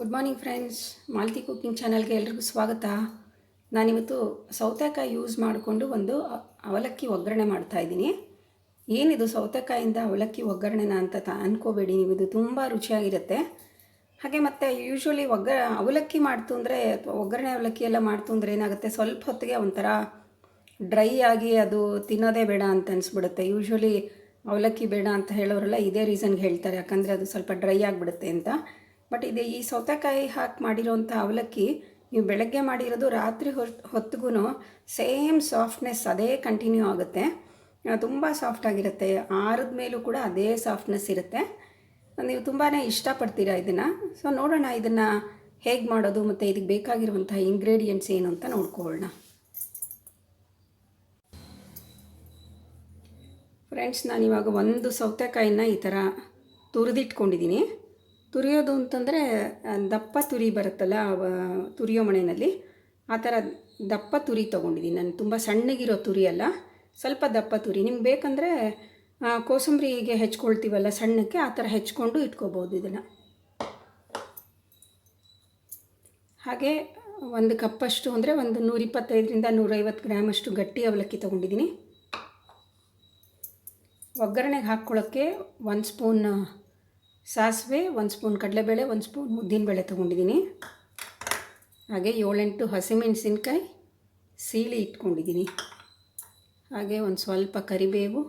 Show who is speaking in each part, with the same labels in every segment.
Speaker 1: Good morning friends, Malathi cooking ಚಾನಲ್ಗೆ ಎಲ್ರಿಗೂ ಸ್ವಾಗತ. ನಾನಿವತ್ತು ಸೌತೆಕಾಯಿ ಯೂಸ್ ಮಾಡಿಕೊಂಡು ಒಂದು ಅವಲಕ್ಕಿ ಒಗ್ಗರಣೆ ಮಾಡ್ತಾಯಿದ್ದೀನಿ. ಏನಿದು ಸೌತೆಕಾಯಿಂದ ಅವಲಕ್ಕಿ ಒಗ್ಗರಣೆನ ಅಂತ ಅಂದ್ಕೋಬೇಡಿ, ನೀವು ಇದು ತುಂಬ ರುಚಿಯಾಗಿರುತ್ತೆ. ಹಾಗೆ ಮತ್ತು ಯೂಶ್ವಲಿ ಅವಲಕ್ಕಿ ಮಾಡ್ತು ಅಂದರೆ ಅಥವಾ ಒಗ್ಗರಣೆ ಅವಲಕ್ಕಿ ಎಲ್ಲ ಮಾಡ್ತು ಅಂದರೆ ಏನಾಗುತ್ತೆ, ಸ್ವಲ್ಪ ಹೊತ್ತಿಗೆ ಒಂಥರ ಡ್ರೈ ಆಗಿ ಅದು ತಿನ್ನೋದೇ ಬೇಡ ಅಂತ ಅನಿಸ್ಬಿಡುತ್ತೆ. ಯೂಶ್ವಲಿ ಅವಲಕ್ಕಿ ಬೇಡ ಅಂತ ಹೇಳೋರೆಲ್ಲ ಇದೇ ರೀಸನ್ಗೆ ಹೇಳ್ತಾರೆ, ಯಾಕಂದರೆ ಅದು ಸ್ವಲ್ಪ ಡ್ರೈ ಆಗಿಬಿಡುತ್ತೆ ಅಂತ. ಬಟ್ ಈ ಸೌತೆಕಾಯಿ ಹಾಕಿ ಮಾಡಿರೋಂಥ ಅವಲಕ್ಕಿ ನೀವು ಬೆಳಗ್ಗೆ ಮಾಡಿರೋದು ರಾತ್ರಿ ಹೊತ್ತಿಗೂ ಸೇಮ್ ಸಾಫ್ಟ್ನೆಸ್ ಅದೇ ಕಂಟಿನ್ಯೂ ಆಗುತ್ತೆ. ತುಂಬ ಸಾಫ್ಟಾಗಿರುತ್ತೆ. ಆರಿದ ಮೇಲೂ ಕೂಡ ಅದೇ ಸಾಫ್ಟ್ನೆಸ್ ಇರುತ್ತೆ. ನೀವು ತುಂಬಾ ಇಷ್ಟಪಡ್ತೀರಾ ಇದನ್ನು. ಸೊ ನೋಡೋಣ ಇದನ್ನು ಹೇಗೆ ಮಾಡೋದು ಮತ್ತು ಇದಕ್ಕೆ ಬೇಕಾಗಿರುವಂಥ ಇಂಗ್ರೀಡಿಯೆಂಟ್ಸ್ ಏನು ಅಂತ ನೋಡ್ಕೊಳ್ಳೋಣ. ಫ್ರೆಂಡ್ಸ್, ನಾನಿವಾಗ ಒಂದು ಸೌತೆಕಾಯಿನ ಈ ಥರ ತುರಿದಿಟ್ಕೊಂಡಿದ್ದೀನಿ. ತುರಿಯೋದು ಅಂತಂದರೆ ದಪ್ಪ ತುರಿ ಬರುತ್ತಲ್ಲ ತುರಿಯೋ ಮನೆಯಲ್ಲಿ, ಆ ಥರ ದಪ್ಪ ತುರಿ ತೊಗೊಂಡಿದ್ದೀನಿ ನಾನು. ತುಂಬ ಸಣ್ಣಗಿರೋ ತುರಿ ಅಲ್ಲ, ಸ್ವಲ್ಪ ದಪ್ಪ ತುರಿ. ನಿಮ್ಗೆ ಬೇಕಂದರೆ ಕೋಸಂಬರಿಗೆ ಹೆಚ್ಕೊಳ್ತೀವಲ್ಲ ಸಣ್ಣಕ್ಕೆ, ಆ ಥರ ಹೆಚ್ಕೊಂಡು ಇಟ್ಕೋಬೋದು ಇದನ್ನು. ಹಾಗೆ ಒಂದು ಕಪ್ಪಷ್ಟು ಅಂದರೆ ಒಂದು 125ರಿಂದ 150 ಗ್ರಾಮಷ್ಟು ಗಟ್ಟಿ ಅವಲಕ್ಕಿ ತೊಗೊಂಡಿದ್ದೀನಿ. ಒಗ್ಗರಣೆಗೆ ಹಾಕ್ಕೊಳ್ಳೋಕ್ಕೆ 1 ಸ್ಪೂನ್ ಸಾಸಿವೆ, 1 ಸ್ಪೂನ್ ಕಡಲೆಬೇಳೆ, 1 ಸ್ಪೂನ್ ಉದ್ದಿನಬೇಳೆ ತೊಗೊಂಡಿದ್ದೀನಿ. ಹಾಗೆ 7-8 ಹಸಿಮೆಣಸಿನ್ಕಾಯಿ ಸೀಳಿ ಇಟ್ಕೊಂಡಿದ್ದೀನಿ. ಹಾಗೆ ಒಂದು ಸ್ವಲ್ಪ ಕರಿಬೇವು,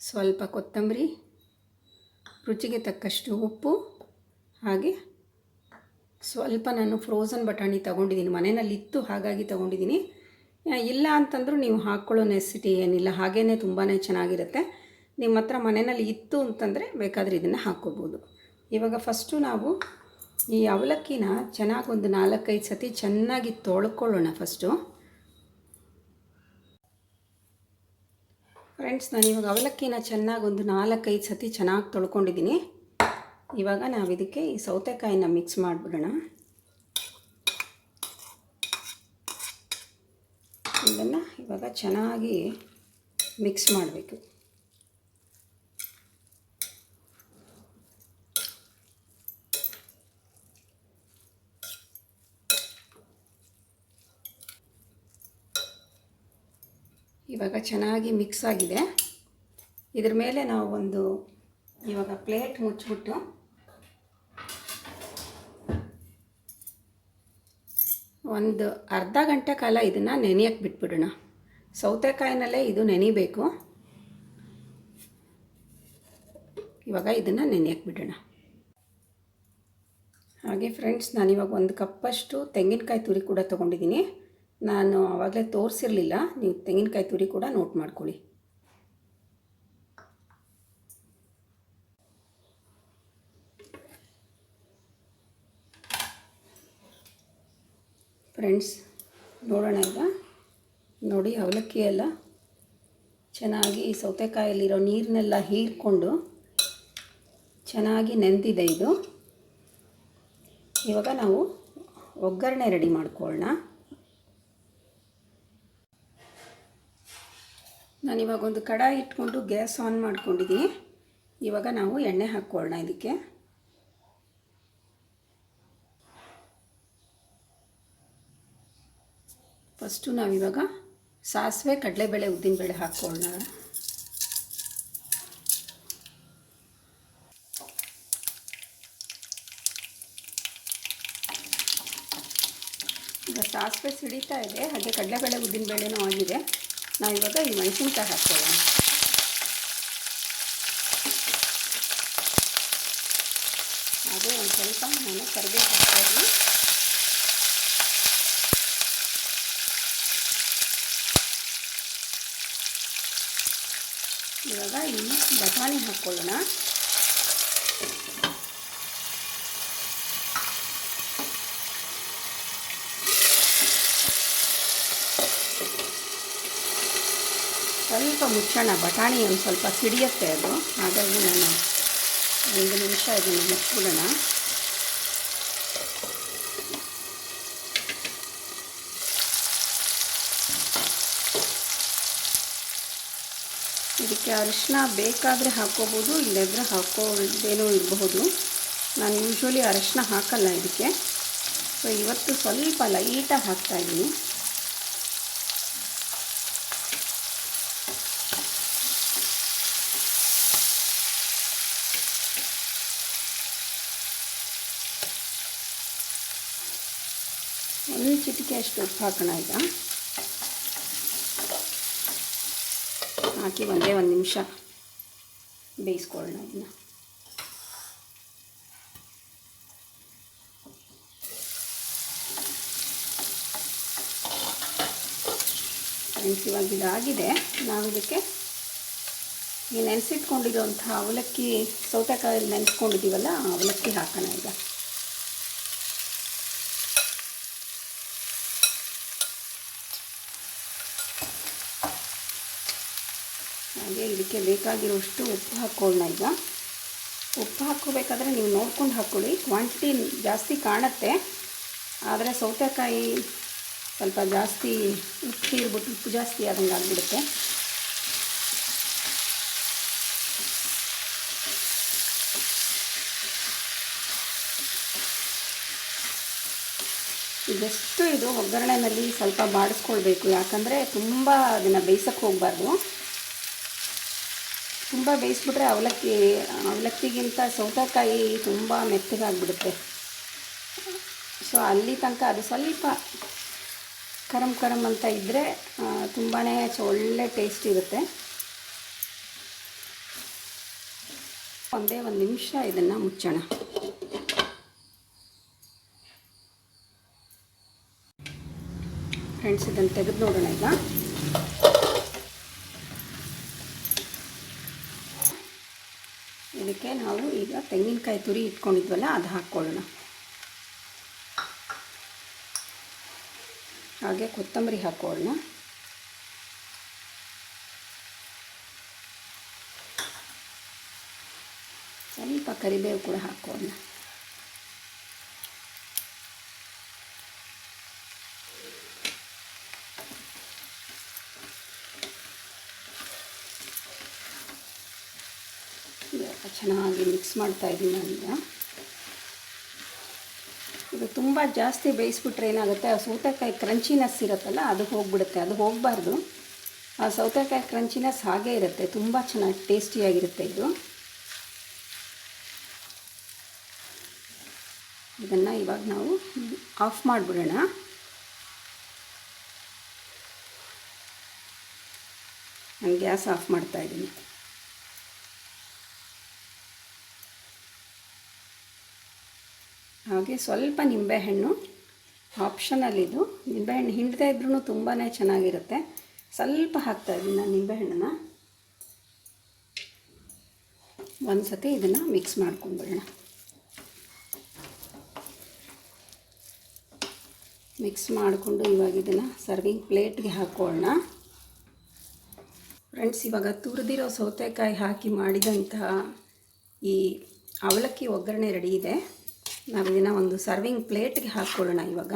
Speaker 1: ಸ್ವಲ್ಪ ಕೊತ್ತಂಬರಿ, ರುಚಿಗೆ ತಕ್ಕಷ್ಟು ಉಪ್ಪು, ಹಾಗೆ ಸ್ವಲ್ಪ ನಾನು ಫ್ರೋಝನ್ ಬಟಾಣಿ ತೊಗೊಂಡಿದ್ದೀನಿ. ಮನೆಯಲ್ಲಿತ್ತು ಹಾಗಾಗಿ ತೊಗೊಂಡಿದ್ದೀನಿ. ಇಲ್ಲ ಅಂತಂದರೂ ನೀವು ಹಾಕ್ಕೊಳ್ಳೋ ನೆಸಿಟಿ ಏನಿಲ್ಲ, ಹಾಗೇ ತುಂಬಾ ಚೆನ್ನಾಗಿರುತ್ತೆ. ನಿಮ್ಮ ಹತ್ರ ಮನೆಯಲ್ಲಿ ಇತ್ತು ಅಂತಂದರೆ ಬೇಕಾದರೆ ಇದನ್ನು ಹಾಕ್ಕೋಬೋದು. ಇವಾಗ ಫಸ್ಟು ನಾವು ಈ ಅವಲಕ್ಕಿನ ಚೆನ್ನಾಗಿ ಒಂದು 4-5 ಸತಿ ಚೆನ್ನಾಗಿ ತೊಳ್ಕೊಳ್ಳೋಣ ಫಸ್ಟು. ಫ್ರೆಂಡ್ಸ್, ನಾನಿವಾಗ ಅವಲಕ್ಕಿನ ಚೆನ್ನಾಗಿ ಒಂದು 4-5 ಸತಿ ಚೆನ್ನಾಗಿ ತೊಳ್ಕೊಂಡಿದ್ದೀನಿ. ಇವಾಗ ನಾವು ಇದಕ್ಕೆ ಈ ಸೌತೆಕಾಯಿನ ಮಿಕ್ಸ್ ಮಾಡಿಬಿಡೋಣ. ಇದನ್ನು ಇವಾಗ ಚೆನ್ನಾಗಿ ಮಿಕ್ಸ್ ಮಾಡಬೇಕು. ಇವಾಗ ಚೆನ್ನಾಗಿ ಮಿಕ್ಸ್ ಆಗಿದೆ. ಇದ್ರ ಮೇಲೆ ನಾವು ಇವಾಗ ಪ್ಲೇಟ್ ಮುಚ್ಚಿಬಿಟ್ಟು ಒಂದು ಅರ್ಧ ಗಂಟೆ ಕಾಲ ಇದನ್ನು ನೆನೆಯಕ್ಕೆ ಬಿಟ್ಬಿಡೋಣ. ಸೌತೆಕಾಯಿನಲ್ಲೇ ಇದು ನೆನಿಬೇಕು. ಇವಾಗ ಇದನ್ನು ನೆನೆಯಕ್ಕೆ ಬಿಡೋಣ. ಹಾಗೆ ಫ್ರೆಂಡ್ಸ್, ನಾನಿವಾಗ 1 ಕಪ್ಪಷ್ಟು ತೆಂಗಿನಕಾಯಿ ತುರಿ ಕೂಡ ತೊಗೊಂಡಿದ್ದೀನಿ. ನಾನು ಆವಾಗಲೇ ತೋರಿಸಿರಲಿಲ್ಲ, ನೀವು ತೆಂಗಿನಕಾಯಿ ತುರಿ ಕೂಡ ನೋಟ್ ಮಾಡ್ಕೊಳ್ಳಿ. ಫ್ರೆಂಡ್ಸ್, ನೋಡೋಣ ಈಗ. ನೋಡಿ, ಅವಲಕ್ಕಿ ಎಲ್ಲ ಚೆನ್ನಾಗಿ ಈ ಸೌತೆಕಾಯಲ್ಲಿರೋ ನೀರನ್ನೆಲ್ಲ ಹೀರ್ಕೊಂಡು ಚೆನ್ನಾಗಿ ನೆಂದಿದೆ ಇದು. ಇವಾಗ ನಾವು ಒಗ್ಗರಣೆ ರೆಡಿ ಮಾಡ್ಕೊಳ್ಳೋಣ. ನಾನಿವಾಗ ಒಂದು ಕಡಾಯಿ ಇಟ್ಕೊಂಡು ಗ್ಯಾಸ್ ಆನ್ ಮಾಡ್ಕೊಂಡಿದ್ದೀನಿ. ಇವಾಗ ನಾವು ಎಣ್ಣೆ ಹಾಕ್ಕೊಳ್ಳೋಣ ಇದಕ್ಕೆ. ಫಸ್ಟು ನಾವಿವಾಗ ಸಾಸಿವೆ, ಕಡಲೆಬೇಳೆ, ಉದ್ದಿನಬೇಳೆ ಹಾಕ್ಕೊಳ್ಳೋಣ. ಈಗ ಸಾಸಿವೆ ಸಿಡಿತಾ ಇದೆ, ಹಾಗೆ ಕಡಲೆಬೇಳೆ, ಉದ್ದಿನಬೇಳೆನೂ ಆಗಿದೆ. ನಾವಿವಾಗ ಈ ಮೆಣಸಿನ್ಕಾಯಿ ಹಾಕ್ಕೊಳ್ಳೋಣ. ಹಾಗೆ ಒಂದು ಸ್ವಲ್ಪ ನಾನು ಕರಿಬೇವು ಹಾಕ್ತಾಯಿದ್ದೀನಿ. ಇವಾಗ ಈ ಬಟಾಣಿ ಹಾಕ್ಕೊಳ್ಳೋಣ. ಸ್ವಲ್ಪ ಮುಚ್ಚೋಣ, ಬಟಾಣಿ ಒಂದು ಸ್ವಲ್ಪ ಸಿಡಿಯುತ್ತೆ ಅದು, ಹಾಗಾಗಿ ನಾನು 1 ನಿಮಿಷ ಇದನ್ನು ಮುಚ್ಚಿಬಿಡೋಣ. ಇದಕ್ಕೆ ಅರಿಶಿನ ಬೇಕಾದರೆ ಹಾಕ್ಕೋಬೋದು, ಇಲ್ಲದ್ರೆ ಹಾಕೋದೇನೂ ಇರಬಹುದು. ನಾನು ಯೂಶ್ವಲಿ ಅರಶಿನ ಹಾಕಲ್ಲ ಇದಕ್ಕೆ, ಸೊ ಇವತ್ತು ಸ್ವಲ್ಪ ಲೈಟಾಗಿ ಹಾಕ್ತಾಯಿದ್ದೀನಿ. ಒಂದು ಚಿಟಿಕೆ ಅಷ್ಟು ಉಪ್ಪು ಹಾಕೋಣ. ಈಗ ಹಾಕಿ ಒಂದೇ ಒಂದು ನಿಮಿಷ ಬೇಯಿಸ್ಕೊಳ್ಳೋಣ ಇದನ್ನು. ಫ್ರೆಂಡ್ಸ್, ಇವಾಗ ಇದಾಗಿದೆ. ನಾವು ಇದಕ್ಕೆ ಈ ನೆನೆಸಿಟ್ಕೊಂಡಿರೋಂಥ ಅವಲಕ್ಕಿ, ಸೌತೆಕಾಯಲ್ಲಿ ನೆನೆಸ್ಕೊಂಡಿದ್ದೀವಲ್ಲ, ಅವಲಕ್ಕಿ ಹಾಕೋಣ ಈಗ. ಹಾಗೆ ಇದಕ್ಕೆ ಬೇಕಾಗಿರೋಷ್ಟು ಉಪ್ಪು ಹಾಕ್ಕೊಳ್ಳೋಣ. ಈಗ ಉಪ್ಪು ಹಾಕ್ಕೋಬೇಕಾದ್ರೆ ನೀವು ನೋಡ್ಕೊಂಡು ಹಾಕ್ಕೊಳ್ಳಿ. ಕ್ವಾಂಟಿಟಿ ಜಾಸ್ತಿ ಕಾಣುತ್ತೆ, ಆದರೆ ಸೌತೆಕಾಯಿ ಸ್ವಲ್ಪ ಜಾಸ್ತಿ ಉಪ್ಪು ಹೀರ್ಬಿಟ್ಟು ಉಪ್ಪು ಜಾಸ್ತಿ ಆದಂಗೆ ಆಗಿಬಿಡುತ್ತೆ. ಇದೆಷ್ಟು ಇದು ಒಗ್ಗರಣೆಯಲ್ಲಿ ಸ್ವಲ್ಪ ಬಾಡಿಸ್ಕೊಳ್ಬೇಕು, ಯಾಕಂದರೆ ತುಂಬ ಅದನ್ನು ಬೇಯಿಸೋಕ್ಕೆ ಹೋಗಬಾರ್ದು. ತುಂಬ ಬೇಯಿಸ್ಬಿಟ್ರೆ ಅವಲಕ್ಕಿಗಿಂತ ಸೌತೆಕಾಯಿ ತುಂಬ ಮೆತ್ತಗಾಗಿಬಿಡುತ್ತೆ. ಸೊ ಅಲ್ಲಿ ತನಕ ಅದು ಸ್ವಲ್ಪ ಕರಮ್ ಅಂತ ಇದ್ದರೆ ತುಂಬಾ ಒಳ್ಳೆ ಟೇಸ್ಟ್ ಇರುತ್ತೆ. ಒಂದೇ ಒಂದು ನಿಮಿಷ ಇದನ್ನು ಮುಚ್ಚೋಣ. ಫ್ರೆಂಡ್ಸ್, ಇದನ್ನು ತೆಗೆದು ನೋಡೋಣ ಈಗ. ಇದಕ್ಕೆ ನಾವು ಈಗ ತೆಂಗಿನಕಾಯಿ ತುರಿ ಇಟ್ಕೊಂಡಿದ್ವಲ್ಲ, ಅದು ಹಾಕ್ಕೊಳ್ಳೋಣ. ಹಾಗೆ ಕೊತ್ತಂಬರಿ ಹಾಕ್ಕೊಳ್ಳೋಣ. ಸ್ವಲ್ಪ ಕರಿಬೇವು ಕೂಡ ಹಾಕ್ಕೊಳ್ಳೋಣ. ಚೆನ್ನಾಗಿ ಮಿಕ್ಸ್ ಮಾಡ್ತಾ ಇದ್ದೀನಿ ನಾನೀಗ. ಇದು ತುಂಬ ಜಾಸ್ತಿ ಬೇಯಿಸ್ಬಿಟ್ರೆ ಏನಾಗುತ್ತೆ, ಆ ಸೌತೆಕಾಯಿ ಕ್ರಂಚಿನೆಸ್ ಇರುತ್ತಲ್ಲ, ಅದು ಹೋಗಿಬಿಡುತ್ತೆ. ಅದು ಹೋಗಬಾರ್ದು. ಆ ಸೌತೆಕಾಯಿ ಕ್ರಂಚಿನೆಸ್ ಹಾಗೇ ಇರುತ್ತೆ, ತುಂಬ ಚೆನ್ನಾಗಿ ಟೇಸ್ಟಿಯಾಗಿರುತ್ತೆ ಇದು. ಇದನ್ನು ಇವಾಗ ನಾವು ಆಫ್ ಮಾಡಿಬಿಡೋಣ. ನಾನು ಗ್ಯಾಸ್ ಆಫ್ ಮಾಡ್ತಾಯಿದ್ದೀನಿ. ಹಾಗೆ ಸ್ವಲ್ಪ ನಿಂಬೆಹಣ್ಣು ಆಪ್ಷನಲ್, ಇದು ನಿಂಬೆಹಣ್ಣು ಹಿಂಡದೇ ಇದ್ರೂ ತುಂಬಾ ಚೆನ್ನಾಗಿರುತ್ತೆ. ಸ್ವಲ್ಪ ಹಾಕ್ತಾಯಿದ್ದೀನಿ ನಾನು ನಿಂಬೆಹಣ್ಣನ್ನು. ಒಂದು ಸತಿ ಇದನ್ನು ಮಿಕ್ಸ್ ಮಾಡ್ಕೊಂಡ್ಬಿಡೋಣ. ಮಿಕ್ಸ್ ಮಾಡಿಕೊಂಡು ಇವಾಗ ಇದನ್ನು ಸರ್ವಿಂಗ್ ಪ್ಲೇಟ್ಗೆ ಹಾಕ್ಕೊಳ್ಳೋಣ. ಫ್ರೆಂಡ್ಸ್, ಇವಾಗ ತುರಿದಿರೋ ಸೌತೆಕಾಯಿ ಹಾಕಿ ಮಾಡಿದಂತಹ ಈ ಅವಲಕ್ಕಿ ಒಗ್ಗರಣೆ ರೆಡಿ ಇದೆ. ನಾವು ಇದನ್ನು ಒಂದು ಸರ್ವಿಂಗ್ ಪ್ಲೇಟ್ಗೆ ಹಾಕ್ಕೊಳ್ಳೋಣ ಇವಾಗ.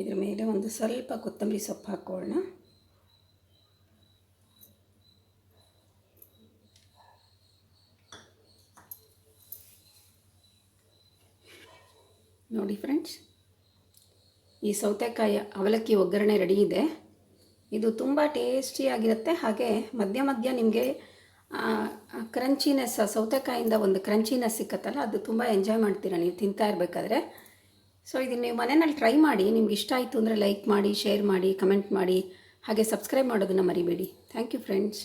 Speaker 1: ಇದರ ಮೇಲೆ ಒಂದು ಸ್ವಲ್ಪ ಕೊತ್ತಂಬರಿ ಸೊಪ್ಪು ಹಾಕ್ಕೊಳ್ಳೋಣ. ನೋಡಿ ಫ್ರೆಂಡ್ಸ್, ಈ ಸೌತೆಕಾಯಿ ಅವಲಕ್ಕಿ ಒಗ್ಗರಣೆ ರೆಡಿ ಇದೆ. ಇದು ತುಂಬ ಟೇಸ್ಟಿಯಾಗಿರುತ್ತೆ. ಹಾಗೆ ಮಧ್ಯ ಮಧ್ಯ ನಿಮಗೆ ಕ್ರಂಚಿನೆಸ್, ಸೌತೆಕಾಯಿಂದ ಒಂದು ಕ್ರಂಚಿನೆಸ್ ಸಿಕ್ಕತ್ತಲ್ಲ, ಅದು ತುಂಬ ಎಂಜಾಯ್ ಮಾಡ್ತೀರಾ ನೀವು ತಿಂತಾ ಇರಬೇಕಾದ್ರೆ. ಸೊ ಇದನ್ನು ನೀವು ಮನೆಯಲ್ಲಿ ಟ್ರೈ ಮಾಡಿ. ನಿಮ್ಗೆ ಇಷ್ಟ ಆಯಿತು ಅಂದರೆ ಲೈಕ್ ಮಾಡಿ, ಶೇರ್ ಮಾಡಿ, ಕಮೆಂಟ್ ಮಾಡಿ, ಹಾಗೆ ಸಬ್ಸ್ಕ್ರೈಬ್ ಮಾಡೋದನ್ನು ಮರಿಬೇಡಿ. Thank you friends.